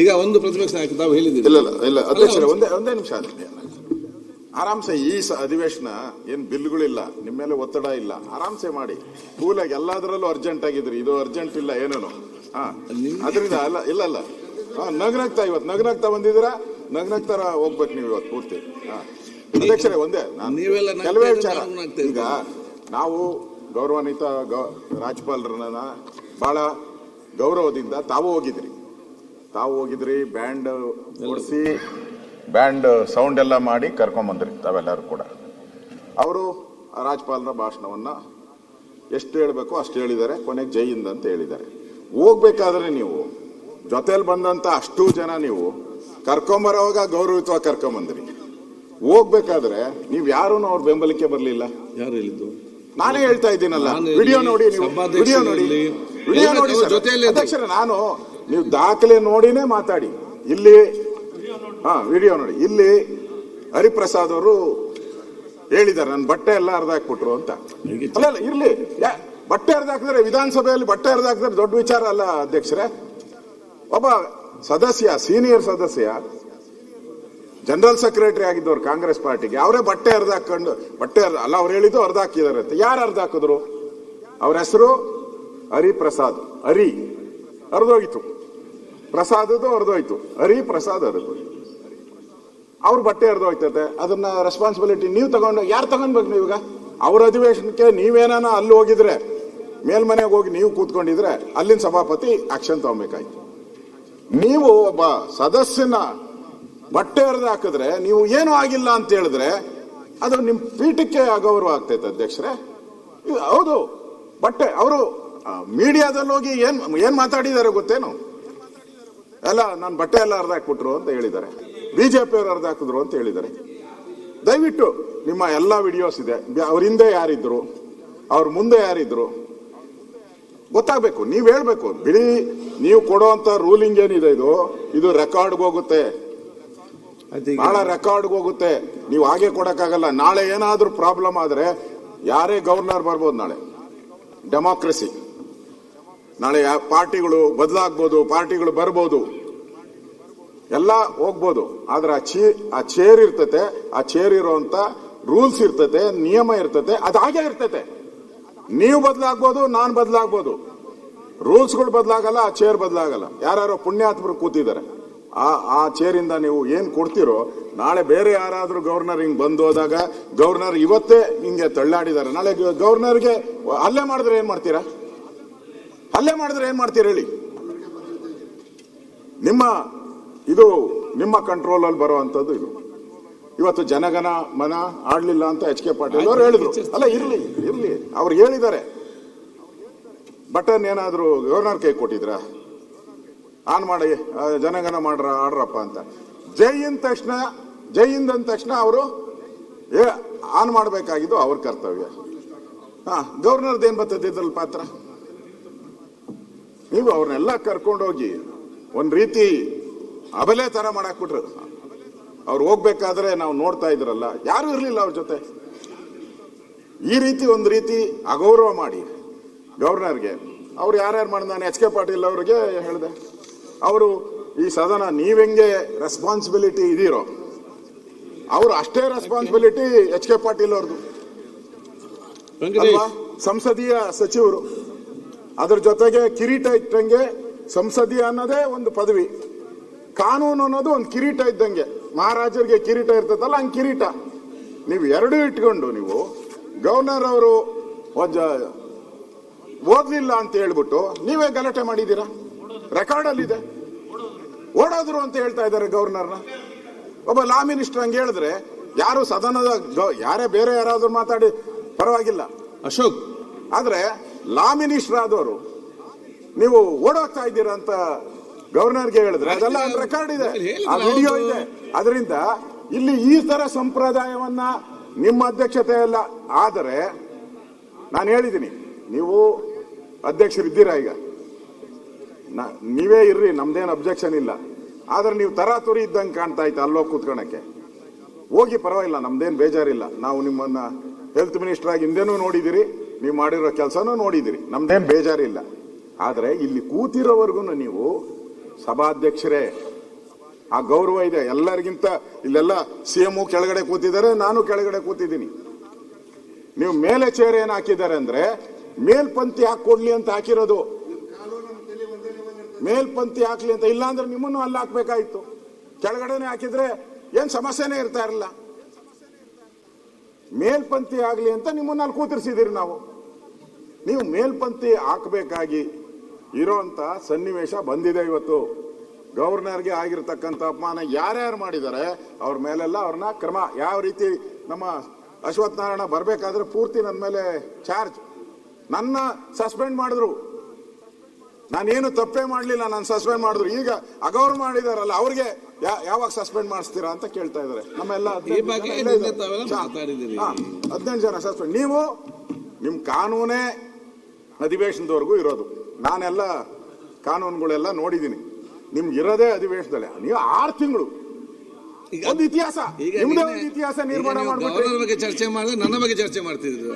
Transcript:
ಈಗ ಒಂದು ಪ್ರತಿಪಕ್ಷ ನಾಯಕ ತಾವು ಹೇಳಿದ್ದೀರಿ. ಇಲ್ಲ ಅಧ್ಯಕ್ಷರೇ, ಒಂದೇ ನಿಮಿಷ. ಆರಾಮ್ಸೆ ಈ ಅಧಿವೇಶನ ಏನ್ ಬಿಲ್ಗಳಿಲ್ಲ, ನಿಮ್ಮ ಮೇಲೆ ಒತ್ತಡ ಇಲ್ಲ, ಆರಾಮ್ಸೆ ಮಾಡಿ ಕೂಲಾಗಿ. ಎಲ್ಲದರಲ್ಲೂ ಅರ್ಜೆಂಟ್ ಆಗಿದ್ರಿ, ಇದು ಅರ್ಜೆಂಟ್ ಇಲ್ಲ ಏನೇನು. ಅದರಿಂದ ಇಲ್ಲ ನಗ್ನಗ್ತಾ ಇವತ್ತು ನಗ್ನಗ್ತಾ ಬಂದಿದ್ದೀರಾ, ನಗ್ನಗ್ತಾರ ಹೋಗ್ಬೇಕು ನೀವು ಇವತ್ತು ಪೂರ್ತಿ. ಅಧ್ಯಕ್ಷರೇ, ಒಂದೇ ಕೆಲವೇ ವಿಚಾರ. ಈಗ ನಾವು ಗೌರವಾನ್ವಿತ ರಾಜ್ಯಪಾಲರನ್ನ ಬಹಳ ಗೌರವದಿಂದ ತಾವು ಹೋಗಿದ್ರಿ, ಬ್ಯಾಂಡ್ ಕೊಡಿಸಿ ಬ್ಯಾಂಡ್ ಸೌಂಡ್ ಎಲ್ಲ ಮಾಡಿ ಕರ್ಕೊಂಬಂದ್ರಿ ತಾವೆಲ್ಲರೂ ಕೂಡ. ಅವರು ರಾಜ್ಯಪಾಲರ ಭಾಷಣವನ್ನ ಎಷ್ಟು ಹೇಳಬೇಕು ಅಷ್ಟು ಹೇಳಿದ್ದಾರೆ, ಕೊನೆಗೆ ಜೈ ಹಿಂದ್ ಅಂತ ಹೇಳಿದ್ದಾರೆ. ಹೋಗ್ಬೇಕಾದ್ರೆ ನೀವು ಜೊತೆಲಿ ಬಂದಂತ ಅಷ್ಟು ಜನ ನೀವು ಕರ್ಕೊಂಬರೋವಾಗ ಗೌರವಿತವಾಗಿ ಕರ್ಕೊಂಬಂದ್ರಿ. ಹೋಗ್ಬೇಕಾದ್ರೆ ನೀವು ಯಾರು ಅವ್ರ ಬೆಂಬಲಕ್ಕೆ ಬರ್ಲಿಲ್ಲ. ಯಾರು ಹೇಳಿದ್ದು? ನಾನೇ ಹೇಳ್ತಾ ಇದ್ದೀನಲ್ಲ, ವಿಡಿಯೋ ನೋಡಿ, ವಿಡಿಯೋ ನೋಡಿ ಅಧ್ಯಕ್ಷರೇ. ನೀವು ದಾಖಲೆ ನೋಡಿನೇ ಮಾತಾಡಿ. ಇಲ್ಲಿ ವಿಡಿಯೋ ನೋಡಿ. ಇಲ್ಲಿ ಹರಿಪ್ರಸಾದ್ ಅವರು ಹೇಳಿದ್ದಾರೆ, ನನ್ನ ಬಟ್ಟೆ ಎಲ್ಲ ಹರಿದಾಕ್ಬಿಟ್ರು ಅಂತ. ಅಲ್ಲ ಇರ್ಲಿ, ಬಟ್ಟೆ ಹರಿದಾಕಿದ್ರೆ ವಿಧಾನಸಭೆಯಲ್ಲಿ ಬಟ್ಟೆ ಹರಿದಾಕಿದ್ರೆ ದೊಡ್ಡ ವಿಚಾರ ಅಲ್ಲ ಅಧ್ಯಕ್ಷರೇ. ಒಬ್ಬ ಸದಸ್ಯ, ಸೀನಿಯರ್ ಸದಸ್ಯ, ಜನರಲ್ ಸೆಕ್ರೆಟರಿ ಆಗಿದ್ದವ್ರು ಕಾಂಗ್ರೆಸ್ ಪಾರ್ಟಿಗೆ, ಅವರೇ ಬಟ್ಟೆ ಹರಿದಾಕೊಂಡು ಅಲ್ಲ ಅವ್ರು ಹೇಳಿದ್ದು ಹರಿದಾಕಿದ್ದಾರೆ ಅಂತ. ಯಾರು ಹರಿದಾಕಿದ್ರು? ಅವ್ರ ಹೆಸರು ಹರಿಪ್ರಸಾದ್. ಹರಿದೋಯ್ತು, ಪ್ರಸಾದದ್ದು ಹರಿದೋಯ್ತು, ಹರಿಪ್ರಸಾದ್ ಹರಿದೋಯ್ತು. ಅವ್ರ ಬಟ್ಟೆ ಹರಿದೋಯ್ತದೆ. ಅದನ್ನ ರೆಸ್ಪಾನ್ಸಿಬಿಲಿಟಿ ನೀವು ಯಾರು ತಗೊಂಡ್ಬೇಕು? ನೀವೀಗ ಅವ್ರ ಅಧಿವೇಶನಕ್ಕೆ ನೀವೇನಾನ ಅಲ್ಲಿ ಹೋಗಿದ್ರೆ, ಮೇಲ್ಮನೆಗೆ ಹೋಗಿ ನೀವು ಕೂತ್ಕೊಂಡಿದ್ರೆ ಅಲ್ಲಿನ ಸಭಾಪತಿ ಆಕ್ಷನ್ ತಗೊಬೇಕಾಯ್ತು. ನೀವು ಒಬ್ಬ ಸದಸ್ಯನ ಬಟ್ಟೆ ಹರಿದು ಹಾಕಿದ್ರೆ, ನೀವು ಏನೂ ಆಗಿಲ್ಲ ಅಂತ ಹೇಳಿದ್ರೆ ಅದು ನಿಮ್ ಪೀಠಕ್ಕೆ ಅಗೌರವ ಆಗ್ತೈತೆ ಅಧ್ಯಕ್ಷರೇ. ಹೌದು, ಬಟ್ಟೆ ಅವರು ಮೀಡಿಯಾದಲ್ಲಿ ಹೋಗಿ ಏನ್ ಮಾತಾಡಿದ್ದಾರೆ ಗೊತ್ತೇನು? ಎಲ್ಲ ನನ್ನ ಬಟ್ಟೆ ಎಲ್ಲ ಹರಿದಾಕ್ಬಿಟ್ರು ಅಂತ ಹೇಳಿದ್ದಾರೆ, ಬಿಜೆಪಿ ಅವರು ಹರಿದಾಕಿದ್ರು ಅಂತ ಹೇಳಿದ್ದಾರೆ. ದಯವಿಟ್ಟು ನಿಮ್ಮ ಎಲ್ಲಾ ವಿಡಿಯೋಸ್ ಇದೆ, ಅವ್ರ ಹಿಂದೆ ಯಾರಿದ್ರು, ಅವ್ರ ಮುಂದೆ ಯಾರಿದ್ರು ಗೊತ್ತಾಗ್ಬೇಕು. ನೀವ್ ಹೇಳ್ಬೇಕು. ಬಿಡಿ, ನೀವು ಕೊಡುವಂತ ರೂಲಿಂಗ್ ಏನಿದೆ ಇದು ರೆಕಾರ್ಡ್ಗೆ ಹೋಗುತ್ತೆ, ಬಹಳ ರೆಕಾರ್ಡ್ಗೆ ಹೋಗುತ್ತೆ. ನೀವು ಹಾಗೆ ಕೊಡಕ್ಕಾಗಲ್ಲ. ನಾಳೆ ಏನಾದ್ರೂ ಪ್ರಾಬ್ಲಮ್ ಆದ್ರೆ ಯಾರೇ ಗವರ್ನರ್ ಬರ್ಬೋದು. ನಾಳೆ ಡೆಮಾಕ್ರಸಿ, ನಾಳೆ ಪಾರ್ಟಿಗಳು ಬದಲಾಗ್ಬೋದು, ಪಾರ್ಟಿಗಳು ಬರ್ಬೋದು, ಎಲ್ಲ ಹೋಗ್ಬೋದು. ಆದ್ರೆ ಆ ಚೇರ್ ಇರ್ತತೆ, ಆ ಚೇರ್ ಇರುವಂತ ರೂಲ್ಸ್ ಇರ್ತತೆ, ನಿಯಮ ಇರ್ತತೆ, ಅದು ಹಾಗೆ ಇರ್ತತೆ. ನೀವು ಬದಲಾಗ್ಬೋದು, ನಾನು ಬದಲಾಗ್ಬೋದು, ರೂಲ್ಸ್ಗಳು ಬದಲಾಗಲ್ಲ, ಆ ಚೇರ್ ಬದಲಾಗಲ್ಲ. ಯಾರು ಪುಣ್ಯಾತ್ಮರು ಕೂತಿದ್ದಾರೆ, ಆ ಚೇರಿಂದ ನೀವು ಏನ್ ಕೊಡ್ತಿರೋ, ನಾಳೆ ಬೇರೆ ಯಾರಾದ್ರೂ ಗವರ್ನರ್ ಹಿಂಗ್ ಬಂದು ಹೋದಾಗ, ಗವರ್ನರ್ ಇವತ್ತೇ ಹಿಂಗೆ ತಳ್ಳಾಡಿದ್ದಾರೆ, ನಾಳೆ ಗವರ್ನರ್ಗೆ ಹಲ್ಲೆ ಮಾಡಿದ್ರೆ ಏನ್ ಮಾಡ್ತೀರಾ? ಹೇಳಿ. ನಿಮ್ಮ ಕಂಟ್ರೋಲ್ ಅಲ್ಲಿ ಬರುವಂತದ್ದು ಇದು. ಇವತ್ತು ಜನಗಣ ಮನ ಆಡ್ಲಿಲ್ಲ ಅಂತ ಎಚ್ ಕೆ ಪಾಟೀಲ್ ಅವರು ಹೇಳಿದ್ರು. ಅಲ್ಲ ಇರ್ಲಿ, ಅವ್ರು ಹೇಳಿದ್ದಾರೆ. ಬಟನ್ ಏನಾದ್ರು ಗವರ್ನರ್ ಕೈ ಕೊಟ್ಟಿದ್ರ? ಆನ್ ಮಾಡಿ ಜನಗಣ ಆಡ್ರಪ್ಪ ಅಂತ. ಜೈ ಹಿಂದ್ ಅಂದ ತಕ್ಷಣ ಅವರು ಆನ್ ಮಾಡಬೇಕಾಗಿದ್ದು ಅವ್ರ ಕರ್ತವ್ಯ. ಗವರ್ನರ್ದೇನ್ ಬರ್ತದೆ ಇದ್ರಲ್ಲಿ ಪಾತ್ರ? ನೀವು ಅವ್ರನ್ನೆಲ್ಲ ಕರ್ಕೊಂಡೋಗಿ ಒಂದ್ ರೀತಿ ಅಬಲೆ ತರ ಮಾಡಾಕ್ಬಿಟ್ರು. ಅವ್ರು ಹೋಗ್ಬೇಕಾದ್ರೆ ನಾವು ನೋಡ್ತಾ ಇದ್ರಲ್ಲ, ಯಾರು ಇರ್ಲಿಲ್ಲ ಅವ್ರ ಜೊತೆ. ಈ ರೀತಿ ಒಂದ್ ರೀತಿ ಅಗೌರವ ಮಾಡಿ ಗವರ್ನರ್ಗೆ ಅವ್ರು ಯಾರ್ಯಾರು ಮಾಡಿ, ನಾನು ಎಚ್ ಕೆ ಪಾಟೀಲ್ ಅವ್ರಿಗೆ ಹೇಳಿದೆ, ಅವರು ಈ ಸದನ ನೀವೆಂಗೆ ರೆಸ್ಪಾನ್ಸಿಬಿಲಿಟಿ ಇದೀರೋ, ಅವರು ಅಷ್ಟೇ ರೆಸ್ಪಾನ್ಸಿಬಿಲಿಟಿ ಎಚ್ ಕೆ ಪಾಟೀಲ್ ಅವ್ರದ್ದು. ಸಂಸದೀಯ ಸಚಿವರು, ಅದ್ರ ಜೊತೆಗೆ ಕಿರೀಟ ಇಟ್ಟಂಗೆ ಸಂಸದೀಯ ಅನ್ನೋದೇ ಒಂದು ಪದವಿ, ಕಾನೂನು ಅನ್ನೋದು ಒಂದು ಕಿರೀಟ ಇದ್ದಂಗೆ. ಮಹಾರಾಜರಿಗೆ ಕಿರೀಟ ಇರ್ತದಲ್ಲ, ಹಂಗೆ ಕಿರೀಟ ನೀವು ಎರಡೂ ಇಟ್ಕೊಂಡು ನೀವು ಗವರ್ನರ್ ಅವರು ಓದ್ಲಿಲ್ಲ ಅಂತ ಹೇಳ್ಬಿಟ್ಟು ನೀವೇ ಗಲಾಟೆ ಮಾಡಿದ್ದೀರಾ. ರೆಕಾರ್ಡ್ ಅಲ್ಲಿ ಇದೆ, ಓಡೋದ್ರು ಅಂತ ಹೇಳ್ತಾ ಇದ್ದಾರೆ ಗವರ್ನರ್ನ. ಒಬ್ಬ ಲಾ ಮಿನಿಸ್ಟರ್ ಹಂಗೆ ಹೇಳಿದ್ರೆ ಯಾರು ಸದನದ ಯಾರೇ ಬೇರೆ ಯಾರಾದ್ರೂ ಮಾತಾಡಿ ಪರವಾಗಿಲ್ಲ ಅಶೋಕ್, ಆದ್ರೆ ಲಾ ಮಿನಿಸ್ಟರ್ ಆದವರು ನೀವು ಓಡೋಗ್ತಾ ಇದ್ದೀರಾ ಅಂತ ಗವರ್ನರ್ಗೆ ಹೇಳಿದ್ರೆ ಅದೆಲ್ಲ ರೆಕಾರ್ಡ್ ಇದೆ, ಆ ವಿಡಿಯೋ ಇದೆ. ಅದರಿಂದ ಇಲ್ಲಿ ಈ ತರ ಸಂಪ್ರದಾಯವನ್ನ ನಿಮ್ಮ ಅಧ್ಯಕ್ಷತೆ ಎಲ್ಲ ಆದರೆ, ನಾನು ಹೇಳಿದ್ದೀನಿ, ನೀವು ಅಧ್ಯಕ್ಷರಿದ್ದೀರಾ, ಈಗ ನೀವೇ ಇರ್ರಿ, ನಮ್ದೇನು ಅಬ್ಜೆಕ್ಷನ್ ಇಲ್ಲ. ಆದ್ರೆ ನೀವು ತರಾತುರಿ ಇದ್ದಂಗೆ ಕಾಣ್ತಾ ಇತ್ತು ಅಲ್ಲೋಗಿ ಕೂತ್ಕೊಳಕ್ಕೆ. ಹೋಗಿ, ಪರವಾಗಿಲ್ಲ, ನಮ್ದೇನು ಬೇಜಾರಿಲ್ಲ. ನಾವು ನಿಮ್ಮನ್ನ ಹೆಲ್ತ್ ಮಿನಿಸ್ಟರ್ ಆಗಿ ಹಿಂದೆನೂ ನೋಡಿದಿರಿ, ನೀವು ಮಾಡಿರೋ ಕೆಲಸನೂ ನೋಡಿದಿರಿ, ನಮ್ದೇನು ಬೇಜಾರಿಲ್ಲ. ಆದ್ರೆ ಇಲ್ಲಿ ಕೂತಿರೋವರೆಗೂ ನೀವು ಸಭಾಧ್ಯಕ್ಷರೇ ಆ ಗೌರವ ಇದೆ ಎಲ್ಲರಿಗಿಂತ. ಇಲ್ಲೆಲ್ಲ CM ಕೆಳಗಡೆ ಕೂತಿದ್ದಾರೆ, ನಾನು ಕೆಳಗಡೆ ಕೂತಿದ್ದೀನಿ. ನೀವು ಮೇಲೆ ಚೇರ್ ಏನ್ ಹಾಕಿದ್ದಾರೆ ಅಂದ್ರೆ ಮೇಲ್ಪಂಕ್ತಿ ಹಾಕೊಡ್ಲಿ ಅಂತ ಹಾಕಿರೋದು. ಮೇಲ್ಪಂಕ್ತಿ ಹಾಕ್ಲಿ ಅಂತ, ಇಲ್ಲ ಅಂದ್ರೆ ನಿಮ್ಮನ್ನು ಅಲ್ಲಿ ಹಾಕ್ಬೇಕಾಯ್ತು. ಕೆಳಗಡೆನೆ ಹಾಕಿದ್ರೆ ಏನ್ ಸಮಸ್ಯೆನೇ ಇರ್ತಾ ಇರಲ್ಲ. ಮೇಲ್ಪಂಕ್ತಿ ಆಗ್ಲಿ ಅಂತ ನಿಮ್ಮನ್ನ ಅಲ್ಲಿ ಕೂತಿರ್ಸಿದಿರಿ ನಾವು. ನೀವು ಮೇಲ್ಪಂಕ್ತಿ ಹಾಕಬೇಕಾಗಿ ಇರೋಂತ ಸನ್ನಿವೇಶ ಬಂದಿದೆ ಇವತ್ತು. ಗವರ್ನರ್ಗೆ ಆಗಿರ್ತಕ್ಕಂಥ ಅಪಮಾನ ಯಾರ್ಯಾರು ಮಾಡಿದ್ದಾರೆ ಅವ್ರ ಮೇಲೆಲ್ಲ ಅವ್ರನ್ನ ಕ್ರಮ. ಯಾವ ರೀತಿ ನಮ್ಮ ಅಶ್ವಥ್ ನಾರಾಯಣ ಬರ್ಬೇಕಾದ್ರೆ ಪೂರ್ತಿ ನನ್ನ ಮೇಲೆ ಚಾರ್ಜ್, ನನ್ನ ಸಸ್ಪೆಂಡ್ ಮಾಡಿದ್ರು. ನಾನೇನು ತಪ್ಪೇ ಮಾಡಲಿಲ್ಲ, ನಾನು ಸಸ್ಪೆಂಡ್ ಮಾಡಿದ್ರು. ಈಗ ಅಗೌರವ ಮಾಡಿದಾರಲ್ಲ ಅವ್ರಿಗೆ ಯಾವಾಗ ಸಸ್ಪೆಂಡ್ ಮಾಡಿಸ್ತೀರಾ ಅಂತ ಕೇಳ್ತಾ ಇದಾರೆ. ನಮ್ಮೆಲ್ಲ 18 ಜನ ಸಸ್ಪೆಂಡ್. ನೀವು ನಿಮ್ ಕಾನೂನೇ ಅಧಿವೇಶನದವರೆಗೂ ಇರೋದು. ನಾನೆಲ್ಲ ಕಾನೂನುಗಳೆಲ್ಲ ನೋಡಿದ್ದೀನಿ. ನಿಮ್ಗೆ ಇರೋದೇ ಅಧಿವೇಶನದಲ್ಲೇ. ನೀವು 6 ತಿಂಗಳು ಒಂದು ಇತಿಹಾಸ, ನಿಮ್ದೇ ಒಂದು ಇತಿಹಾಸ ನಿರ್ಮಾಣ ಮಾಡ್ಬಿಟ್ಟು ಬಗ್ಗೆ ಚರ್ಚೆ ಮಾಡಿದ್ರೆ ನನ್ನ ಬಗ್ಗೆ ಚರ್ಚೆ ಮಾಡ್ತಿದ್ರು.